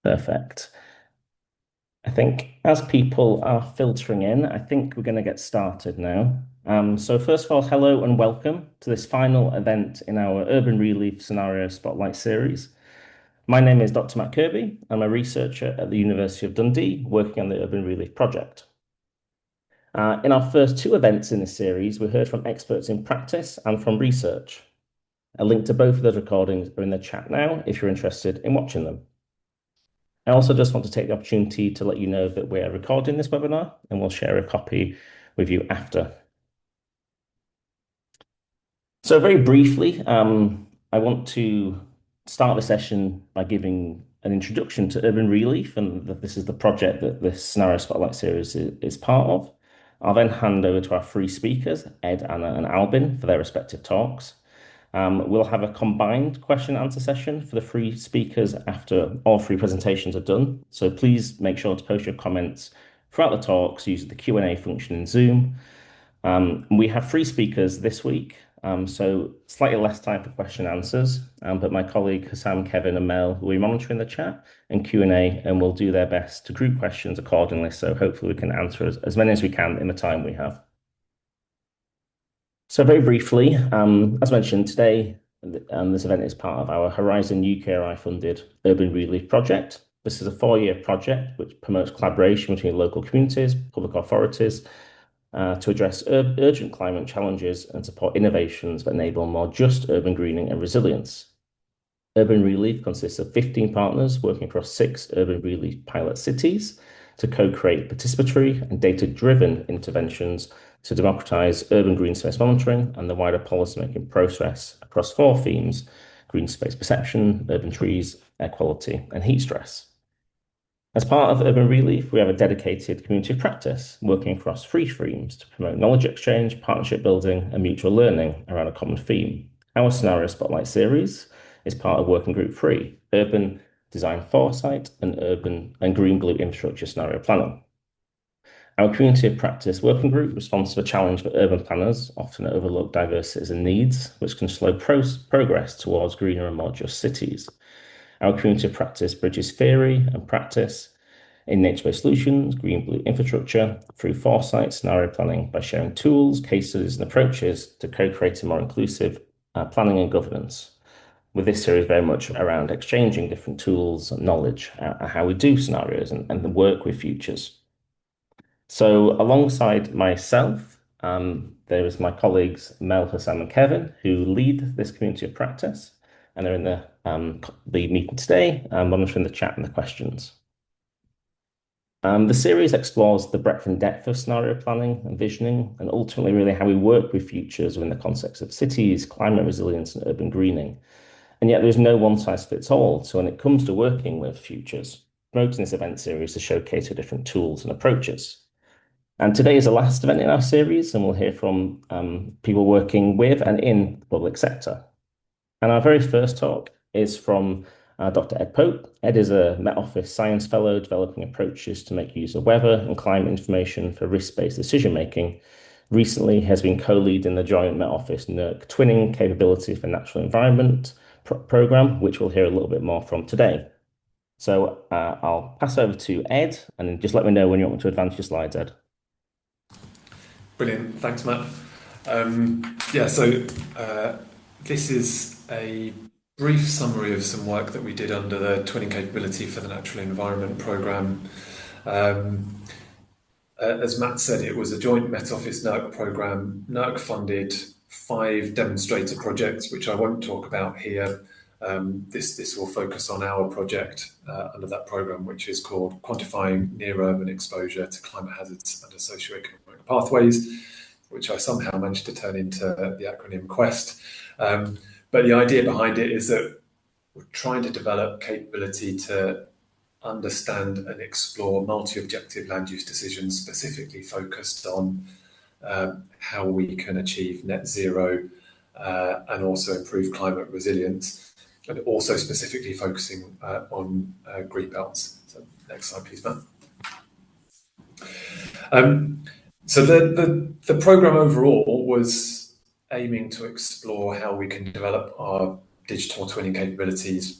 Perfect. I think as people are filtering in, I think we're going to get started now. So first of all, hello and welcome to this final event in our Urban ReLeaf Scenario Spotlight series. My name is Dr. Matt Kirby. I'm a researcher at the University of Dundee working on the Urban ReLeaf project. In our first two events in this series, we heard from experts in practice and from research. A link to both of those recordings are in the chat now if you're interested in watching them. I also just want to take the opportunity to let you know that we're recording this webinar and we'll share a copy with you after. So very briefly, I want to start the session by giving an introduction to Urban ReLeaf and that this is the project that this Scenario Spotlight series is part of. I'll then hand over to our three speakers, Ed, Anna, and Albin, for their respective talks. We'll have a combined question and answer session for the three speakers after all three presentations are done. So please make sure to post your comments throughout the talks using the Q&A function in Zoom. We have three speakers this week, so slightly less time for question and answers, but my colleague Hassam, Kevin, and Mel will be monitoring the chat and Q&A and will do their best to group questions accordingly. So hopefully we can answer as many as we can in the time we have. So very briefly, as mentioned today, this event is part of our Horizon UKRI funded Urban ReLeaf project. This is a 4-year project which promotes collaboration between local communities, public authorities, to address urgent climate challenges and support innovations that enable more just urban greening and resilience. Urban ReLeaf consists of 15 partners working across 6 Urban ReLeaf pilot cities to co-create participatory and data-driven interventions to democratize urban green space monitoring and the wider policymaking process across 4 themes: green space perception, urban trees, air quality, and heat stress. As part of Urban ReLeaf, we have a dedicated community of practice working across 3 themes to promote knowledge exchange, partnership building, and mutual learning around a common theme. Our Scenario Spotlight series is part of Working Group 3, Urban Design Foresight and Green Blue Infrastructure Scenario Planning. Our Community of Practice Working Group responds to the challenge for urban planners, often overlook diversities and needs, which can slow progress towards greener and more just cities. Our Community of Practice bridges theory and practice in nature-based solutions, green blue infrastructure, through foresight scenario planning by sharing tools, cases, and approaches to co-create a more inclusive planning and governance. With this series very much around exchanging different tools and knowledge, how we do scenarios and work with futures. So alongside myself, there is my colleagues Mel, Hassam, and Kevin, who lead this community of practice, and they're in the meeting today, monitoring the chat and the questions. The series explores the breadth and depth of scenario planning and visioning, and ultimately really how we work with futures within the context of cities, climate resilience, and urban greening. And yet there's no one size fits all. So when it comes to working with futures, promoting this event series to showcase the different tools and approaches. And today is the last event in our series, and we'll hear from people working with and in the public sector. And our very first talk is from Dr. Ed Pope. Ed is a Met Office Science Fellow developing approaches to make use of weather and climate information for risk-based decision-making. Recently has been co-leading the joint Met Office NERC Twinning Capability for Natural Environment program, which we'll hear a little bit more from today. So I'll pass over to Ed, and then just let me know when you want me to advance your slides, Ed. Brilliant, thanks, Matt. This is a brief summary of some work that we did under the Twinning Capability for the Natural Environment programme. As Matt said, it was a joint Met Office NERC programme. NERC funded 5 demonstrator projects, which I won't talk about here. This will focus on our project under that programme, which is called Quantifying Near-Urban Exposure to Climate Hazards under Socioeconomic Pathways, which I somehow managed to turn into the acronym QUEST. But the idea behind it is that we're trying to develop capability to understand and explore multi-objective land use decisions specifically focused on how we can achieve net zero and also improve climate resilience, and also specifically focusing on green belts. So next slide, please, Matt. So the programme overall was aiming to explore how we can develop our digital twinning capabilities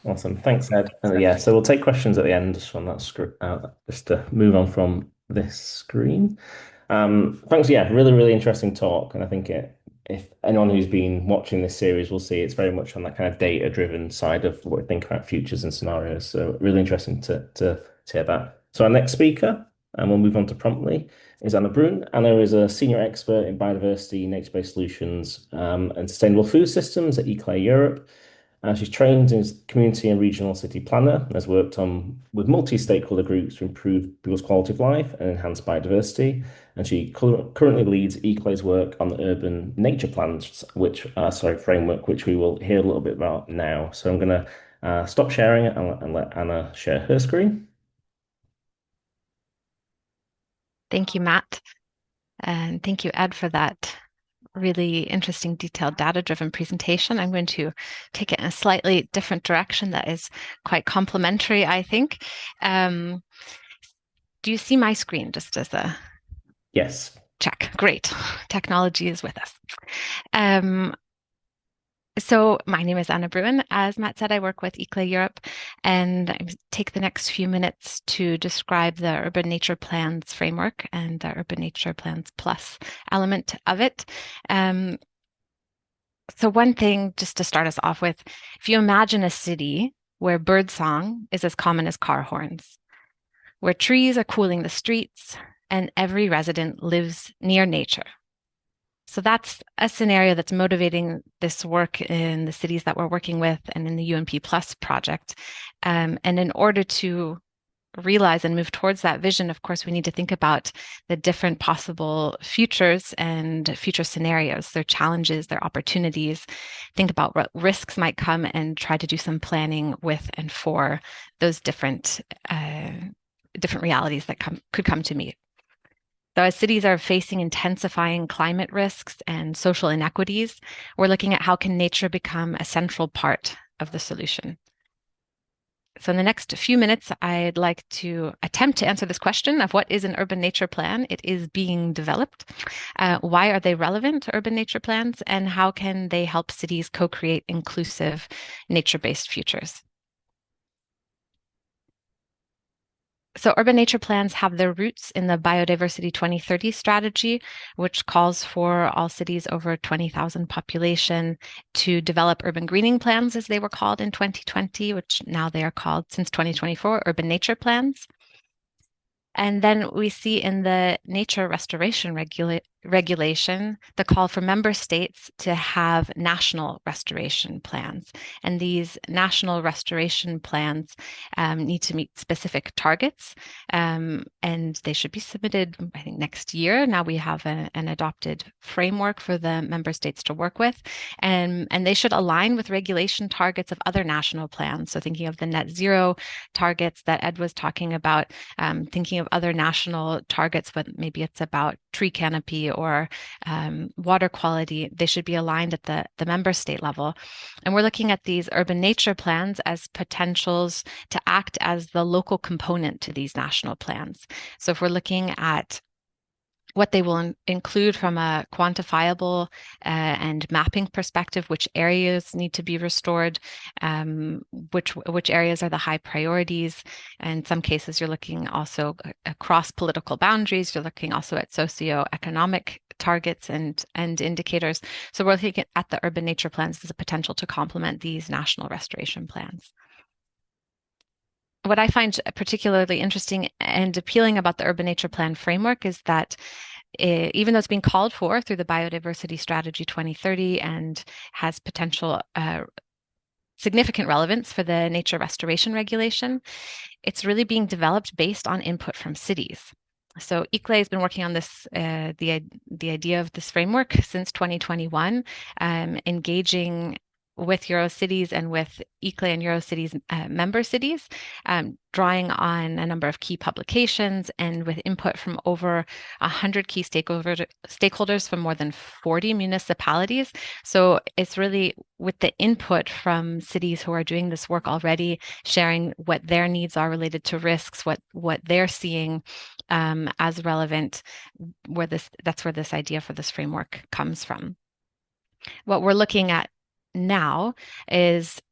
Awesome. Thanks, Ed. Yeah, so we'll take questions at the end just from that script, just to move on from this screen. Thanks. Yeah, really, really interesting talk. And I think if anyone who's been watching this series will see it's very much on that kind of data-driven side of what we think about futures and scenarios. So really interesting to hear that. So our next speaker, and we'll move on to promptly, is Anna Bruen. Anna is a senior expert in biodiversity, nature-based solutions, and sustainable food systems at ICLEI Europe. She's trained as community and regional city planner and has worked on with multi-stakeholder groups to improve people's quality of life and enhance biodiversity. And she currently leads ICLEI's work on the urban nature plans, framework, which we will hear a little bit about now. So I'm going to stop sharing it and let Anna share her screen. Thank you, Matt. And thank you, Ed, for that really interesting, detailed, data-driven presentation. I'm going to take it in a slightly different direction that is quite complementary, I think. Do you see my screen just as a Yes. check? Great. Technology is with us. So my name is Anna Bruen. As Matt said, I work with ICLEI Europe, and I take the next few minutes to describe the Urban Nature Plans framework and the Urban Nature Plans Plus element of it. So one thing, just to start us off with, if you imagine a city where birdsong is as common as car horns, where trees are cooling the streets, and every resident lives near nature. So that's a scenario that's motivating this work in the cities that we're working with and in the UNP Plus project. And in order to realize and move towards that vision, of course, we need to think about the different possible futures and future scenarios, their challenges, their opportunities, think about what risks might come and try to do some planning with and for those different realities that could come to meet. So as cities are facing intensifying climate risks and social inequities, we're looking at how can nature become a central part of the solution. So in the next few minutes, I'd like to attempt to answer this question of what is an urban nature plan? It is being developed. Why are they relevant, urban nature plans? And how can they help cities co-create inclusive nature-based futures? So urban nature plans have their roots in the Biodiversity 2030 strategy, which calls for all cities over 20,000 population to develop urban greening plans, as they were called in 2020, which now they are called, since 2024, urban nature plans. And then we see in the nature restoration regulation the call for member states to have national restoration plans. And these national restoration plans need to meet specific targets, and they should be submitted, I think, next year. Now we have an adopted framework for the member states to work with, and they should align with regulation targets of other national plans. So thinking of the net zero targets that Ed was talking about, thinking of other national targets, but maybe it's about tree canopy or water quality, they should be aligned at the member state level. And we're looking at these urban nature plans as potentials to act as the local component to these national plans. So if we're looking at what they will include from a quantifiable and mapping perspective, which areas need to be restored, which areas are the high priorities. In some cases, you're looking also across political boundaries. You're looking also at socioeconomic targets and indicators. So we're looking at the urban nature plans as a potential to complement these national restoration plans. What I find particularly interesting and appealing about the Urban Nature Plan framework is that even though it's being called for through the Biodiversity Strategy 2030 and has potential significant relevance for the nature restoration regulation, it's really being developed based on input from cities. So ICLEI has been working on this, the idea of this framework since 2021, engaging with EuroCities and with ICLEI and EuroCities member cities, drawing on a number of key publications and with input from over 100 key stakeholders from more than 40 municipalities. So it's really with the input from cities who are doing this work already, sharing what their needs are related to risks, what they're seeing as relevant, that's where this idea for this framework comes from. What we're looking at now is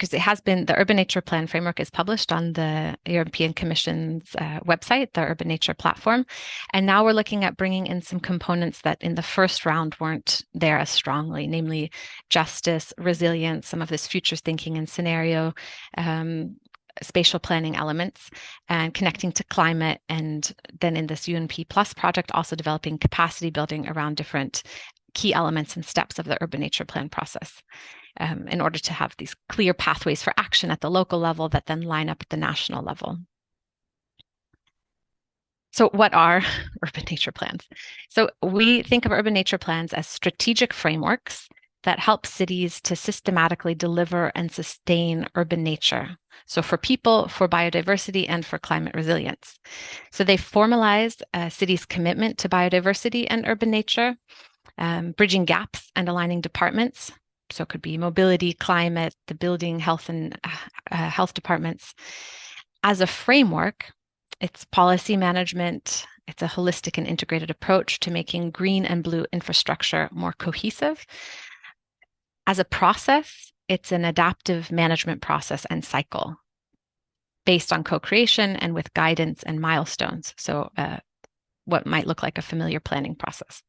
because it has been, the Urban Nature Plan framework is published on the European Commission's website, the Urban Nature Platform. And now we're looking at bringing in some components that in the first round weren't there as strongly, namely justice, resilience, some of this futures thinking and scenario, spatial planning elements, and connecting to climate. And then in this UNP Plus project, also developing capacity building around different key elements and steps of the urban nature plan process, in order to have these clear pathways for action at the local level that then line up at the national level. So what are urban nature plans? So we think of urban nature plans as strategic frameworks that help cities to systematically deliver and sustain urban nature. So for people, for biodiversity, and for climate resilience. So they formalize a city's commitment to biodiversity and urban nature, bridging gaps and aligning departments. So it could be mobility, climate, the building, health, and health departments. As a framework, it's policy management. It's a holistic and integrated approach to making green and blue infrastructure more cohesive. As a process, it's an adaptive management process and cycle based on co-creation and with guidance and milestones. So what might look like a familiar planning process.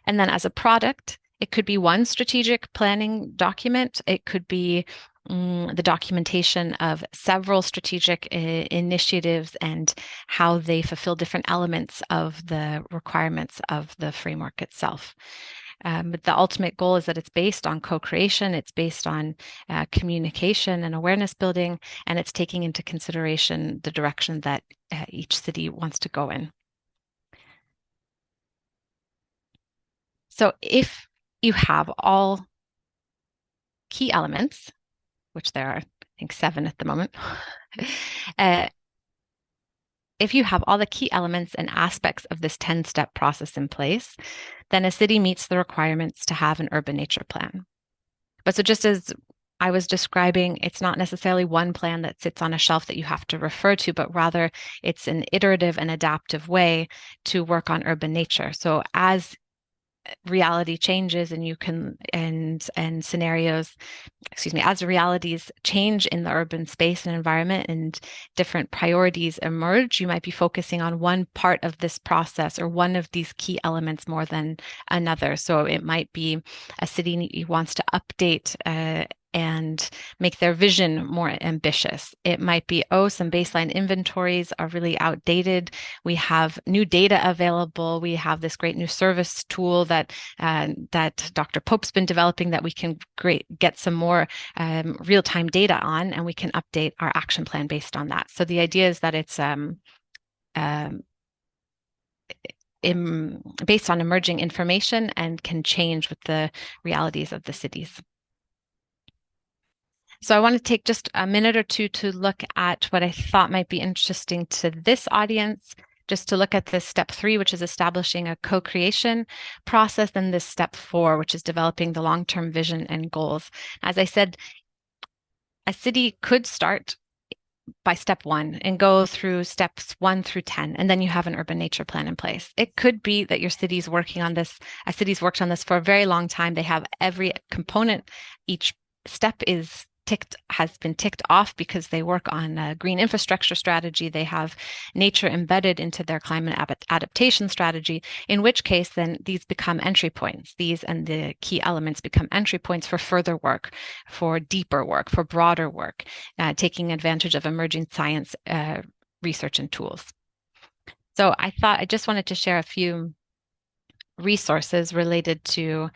And then as a product, it could be one strategic planning document. It could be the documentation of several strategic initiatives and how they fulfill different elements of the requirements of the framework itself. But the ultimate goal is that it's based on co-creation, it's based on communication and awareness building, and it's taking into consideration the direction that each city wants to go in. So if you have all key elements, which there are, I think, 7 at the moment, if you have all the key elements and aspects of this 10-step process in place, then a city meets the requirements to have an urban nature plan. But so just as I was describing, it's not necessarily one plan that sits on a shelf that you have to refer to, but rather it's an iterative and adaptive way to work on urban nature. So as reality changes and you can and scenarios, as realities change in the urban space and environment and different priorities emerge, you might be focusing on one part of this process or one of these key elements more than another. So it might be a city wants to update and make their vision more ambitious. It might be, some baseline inventories are really outdated. We have new data available. We have this great new service tool that Dr. Pope's been developing that we can get some more real-time data on, and we can update our action plan based on that. So the idea is that it's based on emerging information and can change with the realities of the cities. So I want to take just a minute or two to look at what I thought might be interesting to this audience, just to look at this step 3, which is establishing a co-creation process, and this step 4, which is developing the long-term vision and goals. As I said, a city could start by step 1 and go through steps 1 through 10, and then you have an urban nature plan in place. It could be that your city's working on this, a city's worked on this for a very long time. They have every component, each step has been ticked off because they work on a green infrastructure strategy. They have nature embedded into their climate adaptation strategy, in which case then these become entry points. These and the key elements become entry points for further work, for deeper work, for broader work, taking advantage of emerging science research and tools. So I thought I just wanted to share a few resources related to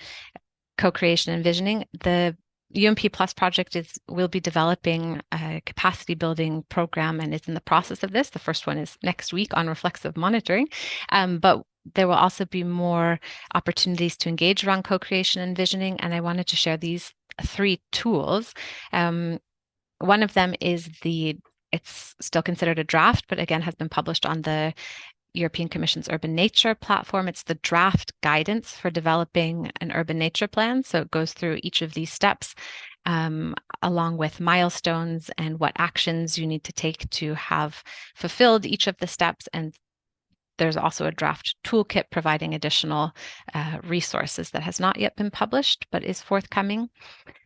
co-creation and visioning. The UNP Plus project will be developing a capacity building program and is in the process of this. The first one is next week on reflexive monitoring, but there will also be more opportunities to engage around co-creation and visioning. And I wanted to share these 3 tools. One of them is it's still considered a draft, but again has been published on the European Commission's Urban Nature platform. It's the draft guidance for developing an urban nature plan. So it goes through each of these steps, along with milestones and what actions you need to take to have fulfilled each of the steps. And there's also a draft toolkit providing additional resources that has not yet been published, but is forthcoming.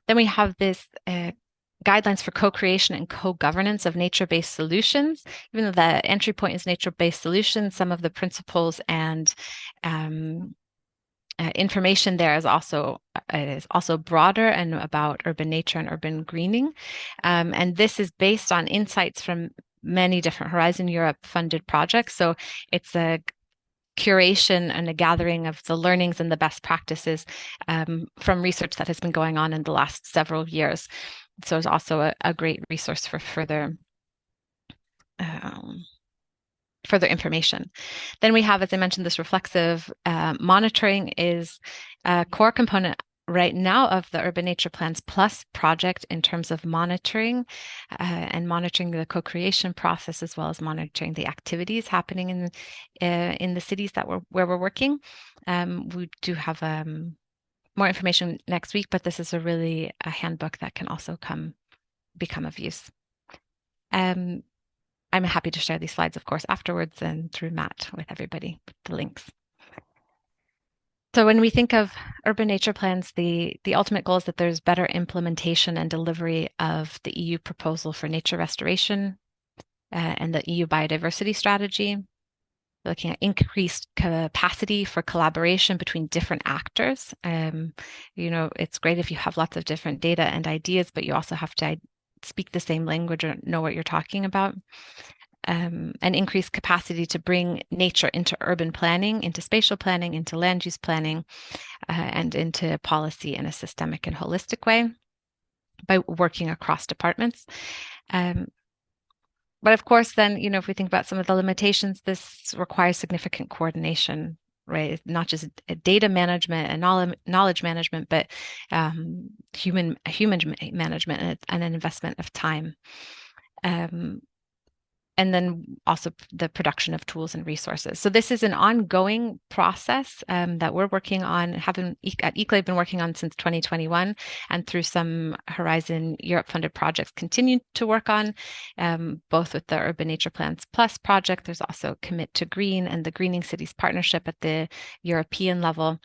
Then we have this guidelines for co-creation and co-governance of nature-based solutions. Even though the entry point is nature-based solutions, some of the principles and information there is also broader and about urban nature and urban greening. And this is based on insights from many different Horizon Europe funded projects. So it's a curation and a gathering of the learnings and the best practices from research that has been going on in the last several years. So it's also a great resource for further information. Then we have, as I mentioned, this reflexive monitoring is a core component right now of the Urban Nature Plans Plus project in terms of monitoring and monitoring the co-creation process, as well as monitoring the activities happening in the cities where we're working. We do have more information next week, but this is a handbook that can also become of use. I'm happy to share these slides, of course, afterwards and through Matt with everybody, with the links. So when we think of urban nature plans, the ultimate goal is that there's better implementation and delivery of the EU proposal for nature restoration and the EU biodiversity strategy. We're looking at increased capacity for collaboration between different actors. It's great if you have lots of different data and ideas, but you also have to speak the same language or know what you're talking about. And increased capacity to bring nature into urban planning, into spatial planning, into land use planning, and into policy in a systemic and holistic way by working across departments. But of course, then, if we think about some of the limitations, this requires significant coordination, right? Not just data management and knowledge management, but human management and an investment of time. And then also the production of tools and resources. So this is an ongoing process that we're working on, at ICLEI been working on since 2021, and through some Horizon Europe funded projects continue to work on, both with the Urban Nature Plans Plus project. There's also Commit to Green and the Greening Cities Partnership at the European level.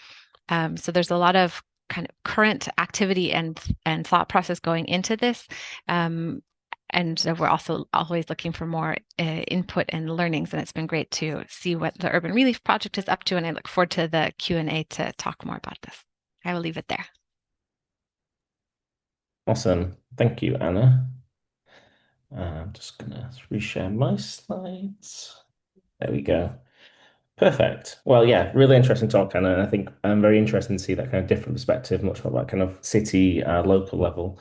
So there's a lot of kind of current activity and thought process going into this. And we're also always looking for more input and learnings, and it's been great to see what the Urban ReLeaf project is up to, and I look forward to the Q&A to talk more about this. I will leave it there. Awesome. Thank you, Anna. I'm just going to reshare my slides. There we go. Perfect. Well, yeah, really interesting talk, Anna. And I think I'm very interested to see that kind of different perspective, much more like kind of city, local level.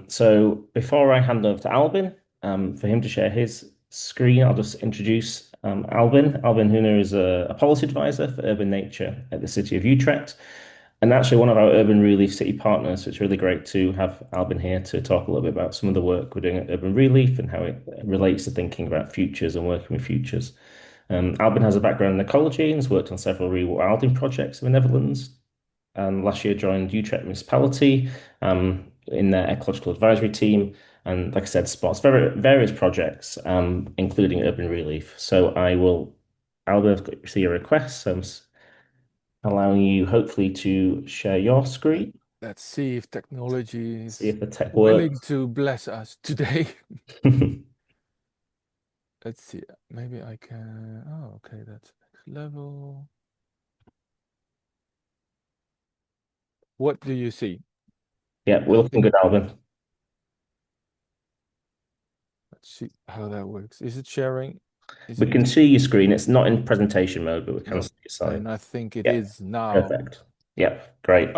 So before I hand over to Albin, for him to share his screen, I'll just introduce Albin. Albin Hunia is a policy advisor for urban nature at the City of Utrecht, and actually one of our Urban ReLeaf city partners. So it's really great to have Albin here to talk a little bit about some of the work we're doing at Urban ReLeaf and how it relates to thinking about futures and working with futures. Albin has a background in ecology and has worked on several rewilding projects in the Netherlands. And last year joined Utrecht Municipality in their ecological advisory team. And like I said, spots various projects, including Urban ReLeaf. So Albin, I've got to see your request. So I'm allowing you hopefully to share your screen. Let's see if technology is See if the tech willing works. to bless us today. Let's see. Maybe I can. Oh, okay. That's next level. What do you see? Yeah, we're looking good, Albin. Let's see how that works. Is it sharing? We can see your screen. It's not in presentation mode, but we can see your side. And I think it Yeah, is now. Perfect. Yeah, great.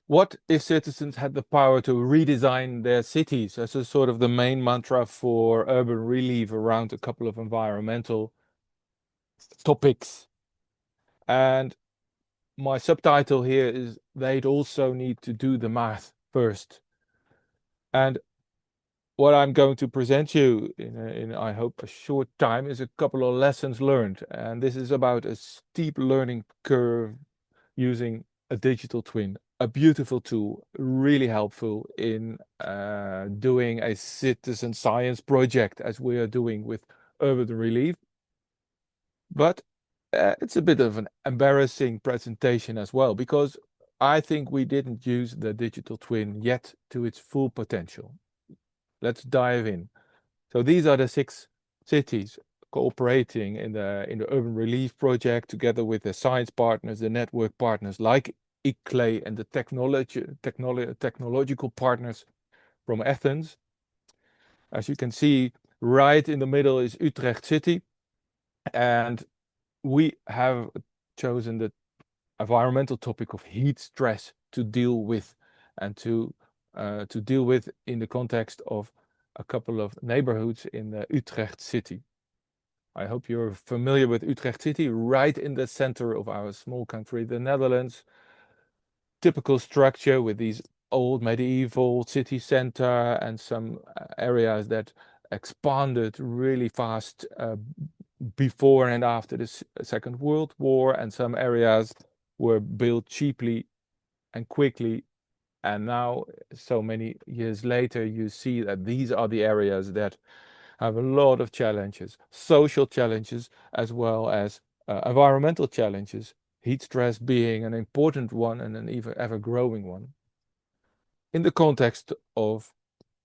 What if citizens had the power to redesign their cities? That's a sort of the main mantra for Urban ReLeaf around a couple of environmental topics. And my subtitle here is they'd also need to do the math first. And what I'm going to present you in I hope a short time is a couple of lessons learned. And this is about a steep learning curve using a digital twin, a beautiful tool, really helpful in doing a citizen science project as we are doing with Urban ReLeaf. But it's a bit of an embarrassing presentation as well, because I think we didn't use the digital twin yet to its full potential. Let's dive in. So these are the 6 cities cooperating in the Urban ReLeaf project together with the science partners, the network partners like ICLEI and the technological partners from Athens. As you can see, right in the middle is Utrecht City, and we have chosen the environmental topic of heat stress to deal with, and to deal with in the context of a couple of neighborhoods in Utrecht City. I hope you're familiar with Utrecht City, right in the center of our small country, the Netherlands. Typical structure with these old medieval city center and some areas that expanded really fast before and after the Second World War, and some areas were built cheaply and quickly. And now, so many years later, you see that these are the areas that have a lot of challenges, social challenges, as well as environmental challenges, heat stress being an important one and an even ever growing one. In the context of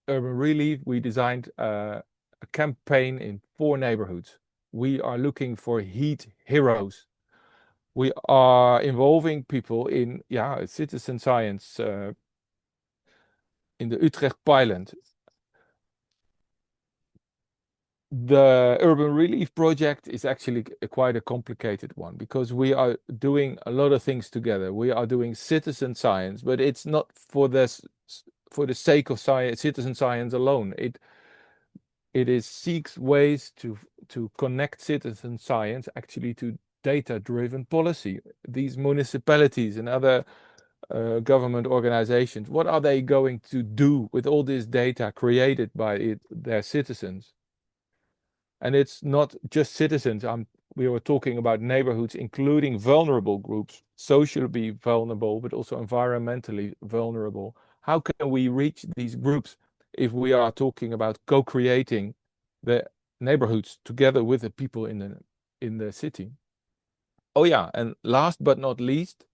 Urban ReLeaf, we designed a campaign in 4 neighborhoods. We are looking for heat heroes. We are involving people in citizen science in the Utrecht pilot. The Urban ReLeaf project is actually quite a complicated one because we are doing a lot of things together. We are doing citizen science, but it's not for the sake of science, citizen science alone. It seeks ways to connect citizen science actually to data-driven policy. These municipalities and other government organizations, what are they going to do with all this data created by their citizens? And it's not just citizens. We were talking about neighborhoods, including vulnerable groups, socially vulnerable, but also environmentally vulnerable. How can we reach these groups if we are talking about co-creating the neighborhoods together with the people in the city? Oh yeah, and last but not least,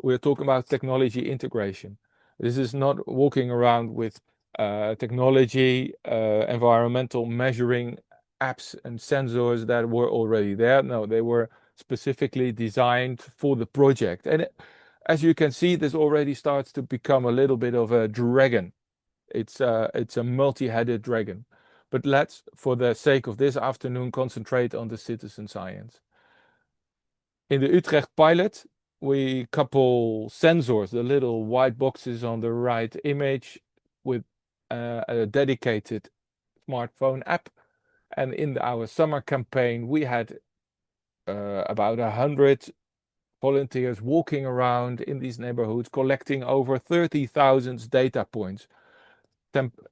we're talking about technology integration. This is not walking around with technology, environmental measuring apps and sensors that were already there. No, they were specifically designed for the project. And as you can see, this already starts to become a little bit of a dragon. It's a multi-headed dragon. But let's, for the sake of this afternoon, concentrate on the citizen science. In the Utrecht pilot, we couple sensors, the little white boxes on the right image, with a dedicated smartphone app. And in our summer campaign, we had about 100 volunteers walking around in these neighborhoods, collecting over 30,000 data points,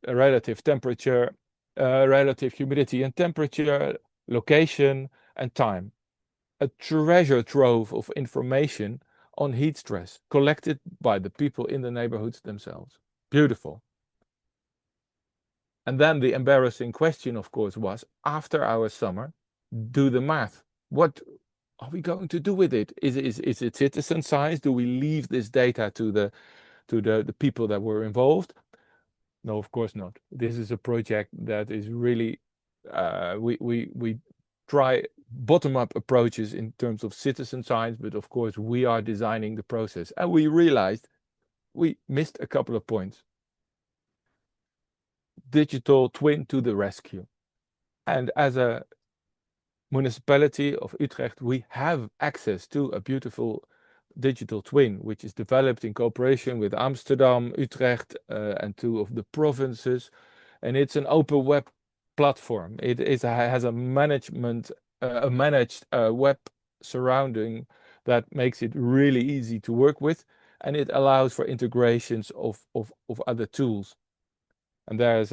relative temperature, relative humidity and temperature, location, and time. A treasure trove of information on heat stress collected by the people in the neighborhoods themselves. Beautiful. And then the embarrassing question, of course, was, after our summer, do the math. What are we going to do with it? Is it citizen science? Do we leave this data to the people that were involved? No, of course not. This is a project that is really, we try bottom-up approaches in terms of citizen science, but of course we are designing the process. And we realized we missed a couple of points. Digital twin to the rescue. And as a municipality of Utrecht, we have access to a beautiful digital twin, which is developed in cooperation with Amsterdam, Utrecht, and 2 of the provinces. And it's an open web platform. It has a managed web surrounding that makes it really easy to work with, and it allows for integrations of other tools. And there's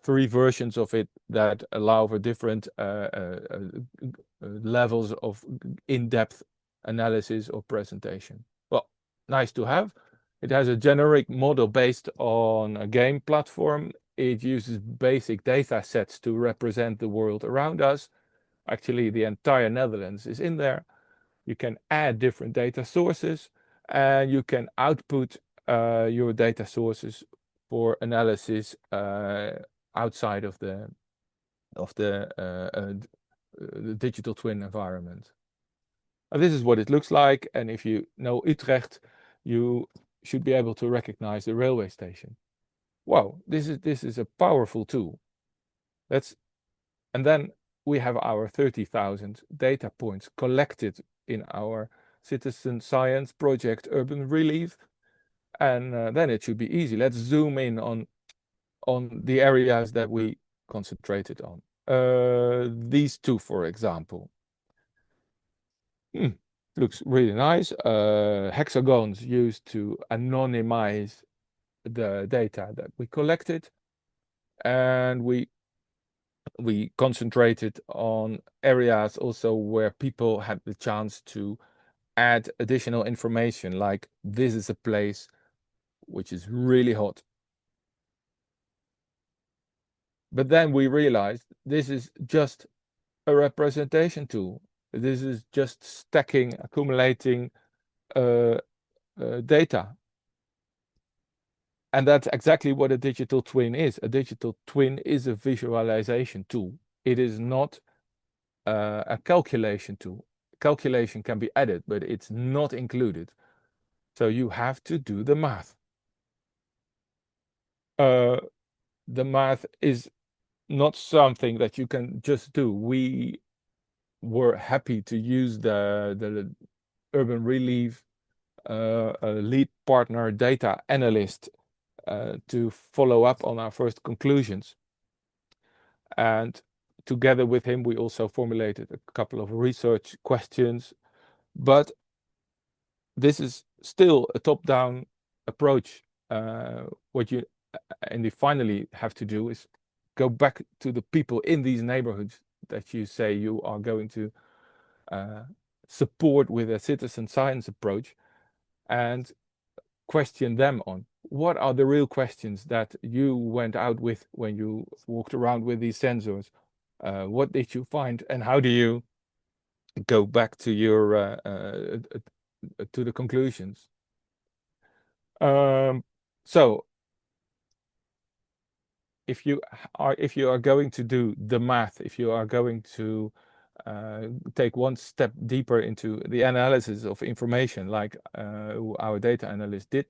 3 versions of it that allow for different levels of in-depth analysis or presentation. Well, nice to have. It has a generic model based on a game platform. It uses basic data sets to represent the world around us. Actually, the entire Netherlands is in there. You can add different data sources, and you can output your data sources for analysis outside of the digital twin environment. This is what it looks like, and if you know Utrecht, you should be able to recognize the railway station. Wow, this is a powerful tool. And then we have our 30,000 data points collected in our citizen science project Urban ReLeaf, and then it should be easy. Let's zoom in on the areas that we concentrated on. These two, for example. Looks really nice. Hexagons used to anonymize the data that we collected, and we concentrated on areas also where people had the chance to add additional information, like this is a place which is really hot. But then we realized this is just a representation tool. This is just stacking, accumulating data. And that's exactly what a digital twin is. A digital twin is a visualization tool. It is not a calculation tool. Calculation can be added, but it's not included. So you have to do the math. The math is not something that you can just do. We were happy to use the Urban ReLeaf lead partner data analyst to follow up on our first conclusions. And together with him, we also formulated a couple of research questions. But this is still a top-down approach. What you finally have to do is go back to the people in these neighborhoods that you say you are going to support with a citizen science approach, and question them on what are the real questions that you went out with when you walked around with these sensors. What did you find, and how do you go back to your to the conclusions? So if you are going to do the math, if you are going to take one step deeper into the analysis of information, like our data analyst did,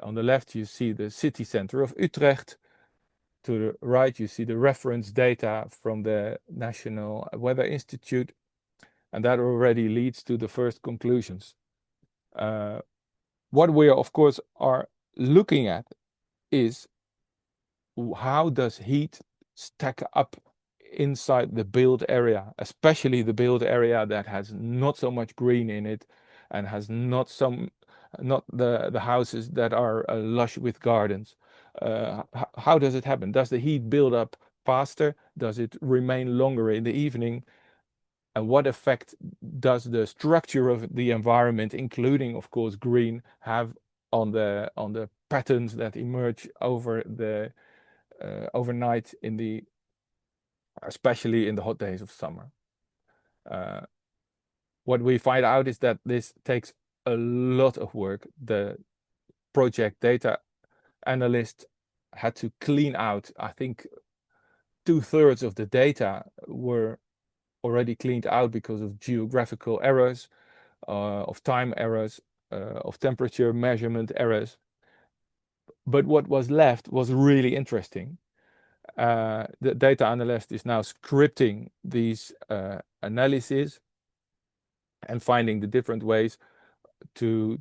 on the left you see the city center of Utrecht. To the right you see the reference data from the National Weather Institute, and that already leads to the first conclusions. What we of course are looking at is how does heat stack up inside the built area, especially the built area that has not so much green in it and has not the houses that are lush with gardens. How does it happen? Does the heat build up faster? Does it remain longer in the evening? And what effect does the structure of the environment, including of course green, have on the patterns that emerge over the overnight especially in the hot days of summer? What we find out is that this takes a lot of work. The project data analyst had to clean out, I think 2/3 of the data were already cleaned out because of geographical errors, of time errors, of temperature measurement errors. But what was left was really interesting. The data analyst is now scripting these analyses and finding the different ways to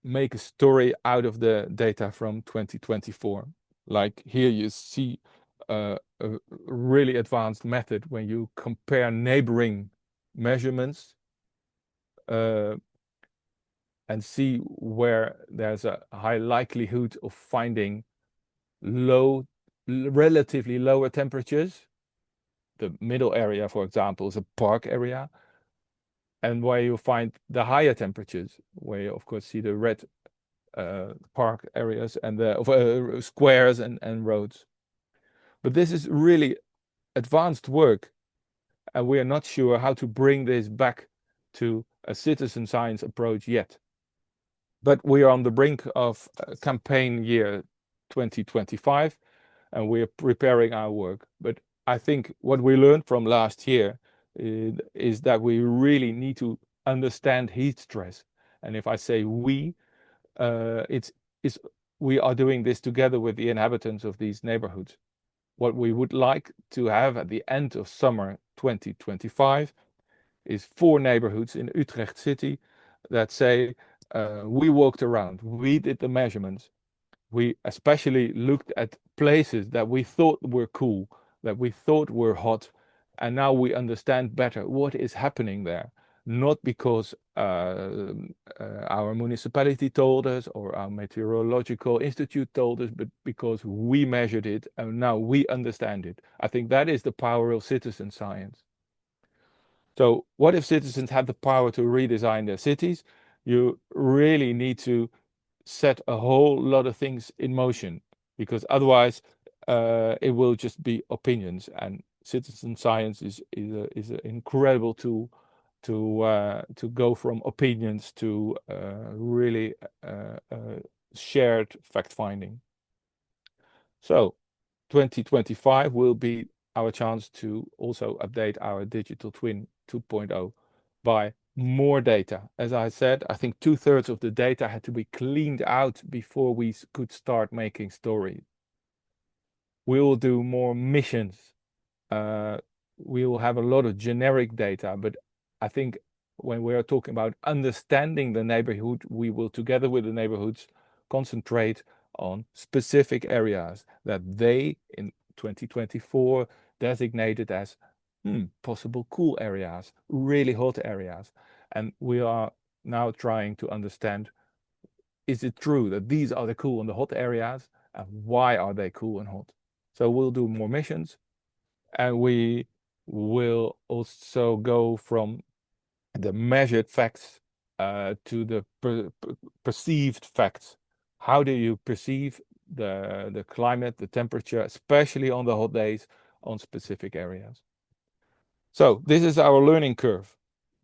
make a story out of the data from 2024. Like here you see a really advanced method when you compare neighboring measurements and see where there's a high likelihood of finding relatively lower temperatures. The middle area, for example, is a park area, and where you find the higher temperatures, where you of course see the red park areas and the squares and roads. But this is really advanced work, and we are not sure how to bring this back to a citizen science approach yet. but we are on the brink of campaign year 2025, and we're preparing our work. But I think what we learned from last year is that we really need to understand heat stress. And if I say we, we are doing this together with the inhabitants of these neighborhoods. What we would like to have at the end of summer 2025 is 4 neighborhoods in Utrecht City that say, we walked around, we did the measurements, we especially looked at places that we thought were cool, that we thought were hot, and now we understand better what is happening there. Not because our municipality told us or our meteorological institute told us, but because we measured it and now we understand it. I think that is the power of citizen science. So what if citizens had the power to redesign their cities? You really need to set a whole lot of things in motion, because otherwise it will just be opinions, and citizen science is an incredible tool to go from opinions to really shared fact finding. So 2025 will be our chance to also update our digital twin 2.0 by more data. As I said, I think 2/3 of the data had to be cleaned out before we could start making stories. We will do more missions. We will have a lot of generic data, but I think when we are talking about understanding the neighborhood, we will, together with the neighborhoods, concentrate on specific areas that they, in 2024, designated as possible cool areas, really hot areas. And we are now trying to understand, is it true that these are the cool and the hot areas, and why are they cool and hot? So we'll do more missions, and we will also go from the measured facts to the perceived facts. How do you perceive the climate, the temperature, especially on the hot days, on specific areas? So this is our learning curve,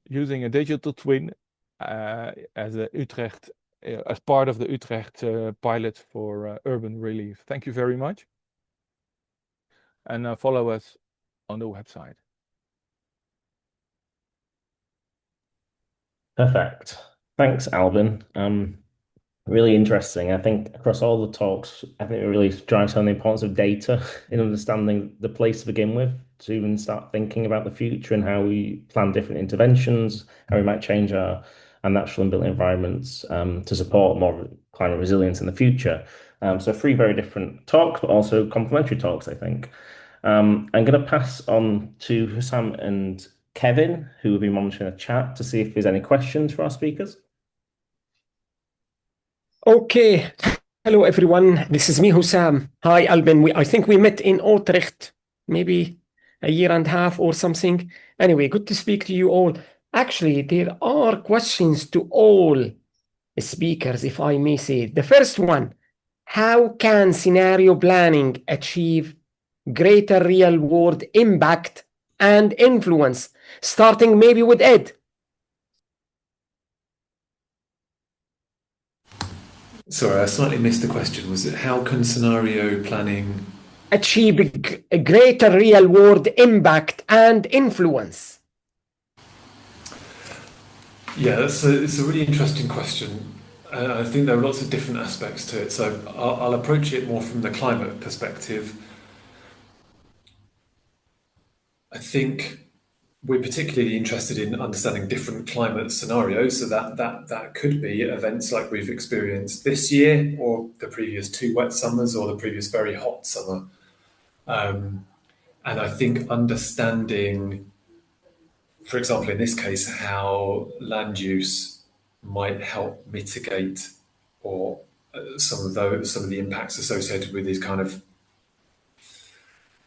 using a digital twin as part of the Utrecht pilot for Urban ReLeaf. Thank you very much, and follow us on the website. Perfect. Thanks, Albin. Really interesting. I think across all the talks, I think it really drives home the importance of data in understanding the place to begin with, to even start thinking about the future and how we plan different interventions, how we might change our natural and built environments to support more climate resilience in the future. So 3 very different talks, but also complementary talks, I think. I'm going to pass on to Hussam and Kevin, who will be monitoring the chat, to see if there's any questions for our speakers. Okay. Hello, everyone. This is me, Hussam. Hi, Albin. I think we met in Utrecht maybe a year and a half or something. Anyway, good to speak to you all. Actually, there are questions to all speakers, if I may say. The first one, how can scenario planning achieve greater real-world impact and influence? Starting maybe with Ed. Sorry, I slightly missed the question. Was it how can scenario planning achieve a greater real-world impact and influence? Yeah, it's a really interesting question. I think there are lots of different aspects to it. So I'll approach it more from the climate perspective. I think we're particularly interested in understanding different climate scenarios. So that could be events like we've experienced this year, or the previous 2 wet summers, or the previous very hot summer. And I think understanding, for example, in this case, how land use might help mitigate or some of the impacts associated with these kind of,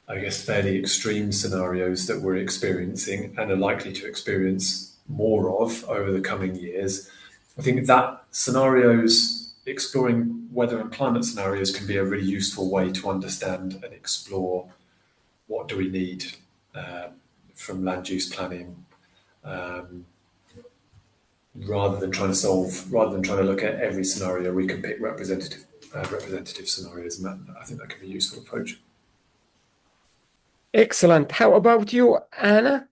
I guess, fairly extreme scenarios that we're experiencing and are likely to experience more of over the coming years. I think that exploring weather and climate scenarios can be a really useful way to understand and explore what do we need from land use planning. rather than trying to look at every scenario, we can pick representative scenarios, and I think that can be a useful approach. Excellent. How about you, Anna?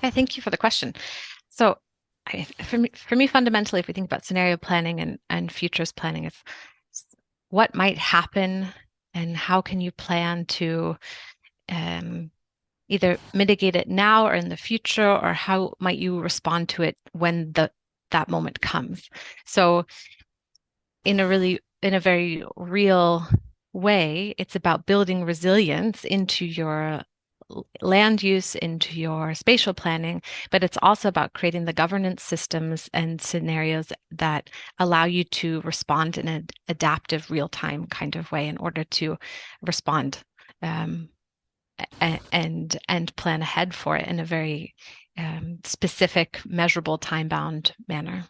Thank you for the question. So for me, fundamentally, if we think about scenario planning and futures planning, it's what might happen and how can you plan to either mitigate it now or in the future, or how might you respond to it when that moment comes. So in a very real way, it's about building resilience into your land use, into your spatial planning, but it's also about creating the governance systems and scenarios that allow you to respond in an adaptive, real-time kind of way in order to respond and plan ahead for it in a very specific, measurable, time-bound manner.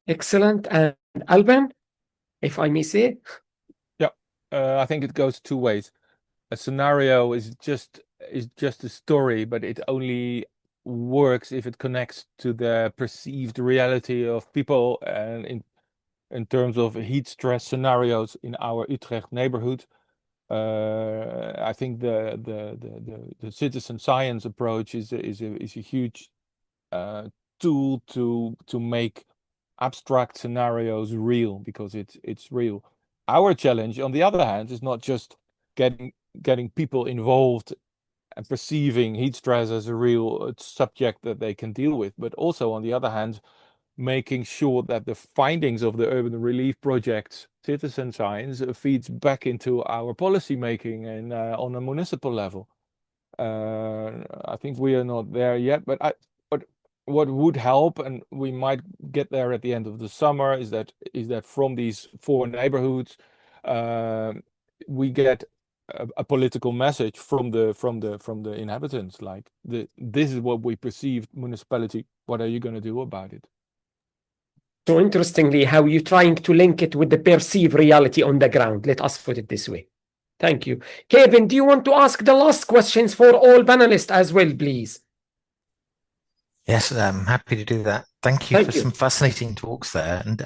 Excellent. And Albin, if I may say? I think it goes two ways. A scenario is just a story, but it only works if it connects to the perceived reality of people. And in terms of heat stress scenarios in our Utrecht neighborhood, I think the citizen science approach is a huge tool to make abstract scenarios real, because it's real. Our challenge, on the other hand, is not just getting people involved and perceiving heat stress as a real subject that they can deal with, but also, on the other hand, making sure that the findings of the Urban ReLeaf project's citizen science feeds back into our policy making and on a municipal level. I think we are not there yet, but what would help, and we might get there at the end of the summer, is that from these 4 neighborhoods, we get a political message from the inhabitants, like this is what we perceive, municipality. What are you going to do about it? So interestingly, how you're trying to link it with the perceived reality on the ground. Let us put it this way. Thank you. Kevin, do you want to ask the last questions for all panelists as well, please? Yes, I'm happy to do that. Thank you for some fascinating talks there. And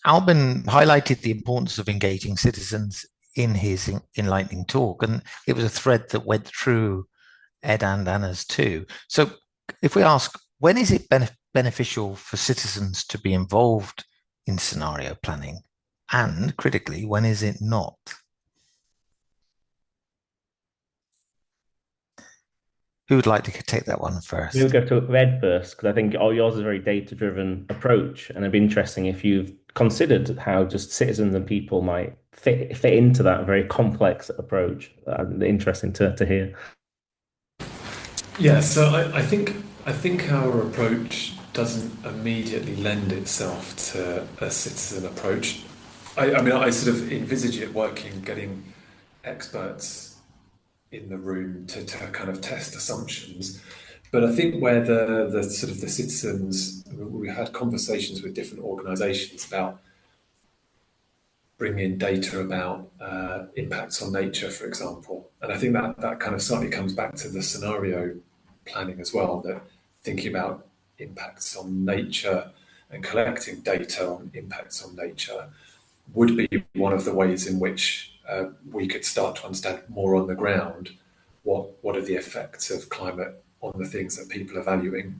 Albin highlighted the importance of engaging citizens in his enlightening talk, and it was a thread that went through Ed and Anna's too. So if we ask, when is it beneficial for citizens to be involved in scenario planning? And critically, when is it not? Who would like to take that one first? We'll go to Ed first, because I think yours is a very data-driven approach, and it'd be interesting if you've considered how just citizens and people might fit into that very complex approach. Interesting to hear. Yeah, so I think our approach doesn't immediately lend itself to a citizen approach. I mean, I sort of envisage it working, getting experts in the room to kind of test assumptions. But I think where the sort of the citizens, we had conversations with different organisations about bringing data about impacts on nature, for example. And I think that kind of slightly comes back to the scenario planning as well, that thinking about impacts on nature and collecting data on impacts on nature would be one of the ways in which we could start to understand more on the ground what are the effects of climate on the things that people are valuing.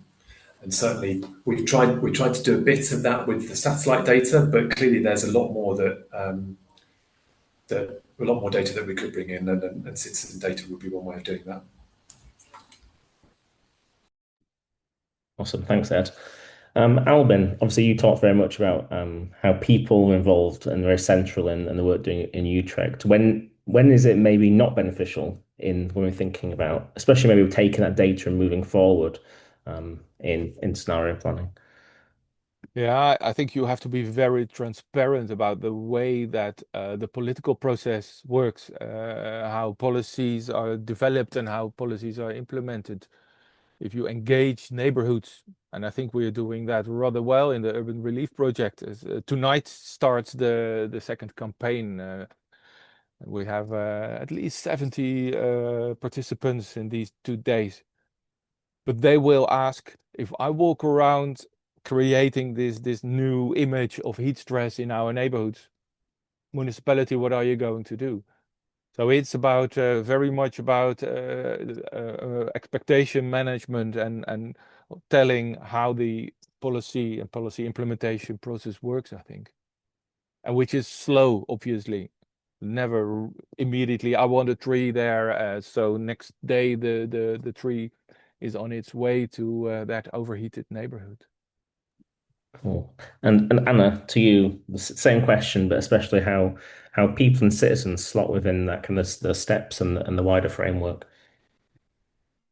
And certainly we've tried to do a bit of that with the satellite data, but clearly there's a lot more data that we could bring in, and citizen data would be one way of doing that. Awesome, thanks, Ed. Albin, obviously you talked very much about how people are involved and very central in the work doing in Utrecht. When is it maybe not beneficial when we're thinking about, especially maybe taking that data and moving forward in scenario planning? Yeah, I think you have to be very transparent about the way that the political process works, how policies are developed and how policies are implemented. If you engage neighborhoods, and I think we are doing that rather well in the Urban ReLeaf project. Tonight starts the second campaign. We have at least 70 participants in these 2 days. But they will ask, if I walk around creating this new image of heat stress in our neighborhoods, municipality, what are you going to do? So it's about very much about expectation management and telling how the policy and policy implementation process works, I think, and which is slow, obviously. Never immediately, I want a tree there, so next day the tree is on its way to that overheated neighborhood. Cool. And Anna, to you, the same question, but especially how people and citizens slot within that kind of the steps and the wider framework.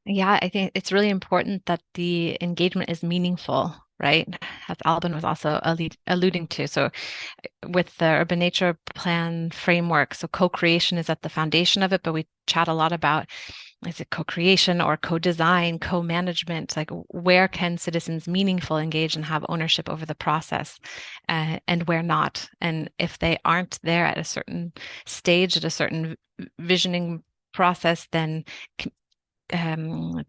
Yeah, I think it's really important that the engagement is meaningful, right? As Albin was also alluding to. So with the Urban Nature Plan framework, so co-creation is at the foundation of it, but we chat a lot about, is it co-creation or co-design, co-management? Like, where can citizens meaningfully engage and have ownership over the process, and where not? And if they aren't there at a certain stage, at a certain visioning process, then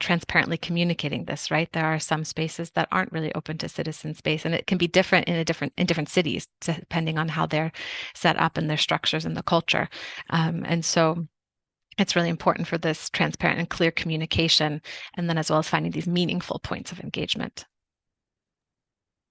transparently communicating this, right? There are some spaces that aren't really open to citizen space, and it can be different in different cities depending on how they're set up and their structures and the culture. And so it's really important for this transparent and clear communication, and then as well as finding these meaningful points of engagement.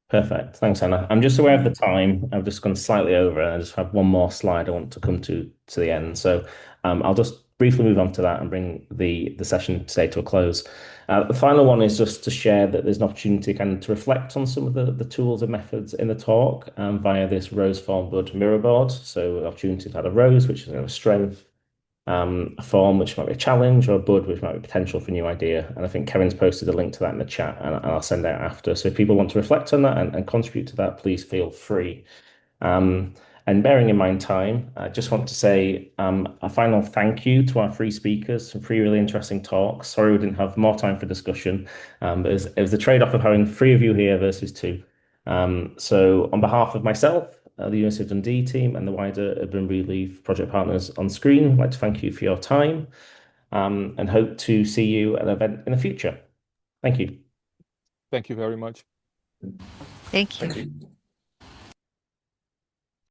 Perfect. Thanks, Anna. I'm just aware of the time. I've just gone slightly over, and I just have one more slide I want to come to the end. So I'll just briefly move on to that and bring the session today to a close. The final one is just to share that there's an opportunity kind of to reflect on some of the tools and methods in the talk via this rose form bud mirror board. So the opportunity to add a rose, which is a strength, a form which might be a challenge, or a bud which might be potential for a new idea. And I think Kevin's posted a link to that in the chat, and I'll send out after. So if people want to reflect on that and contribute to that, please feel free. And bearing in mind time, I just want to say a final thank you to our three speakers, some three really interesting talks. Sorry we didn't have more time for discussion, but it was the trade-off of having three of you here versus two. So on behalf of myself, the University of Dundee team, and the wider Urban ReLeaf project partners on screen, I'd like to thank you for your time and hope to see you at an event in the future. Thank you. Thank you very much. Thank you. Thank you.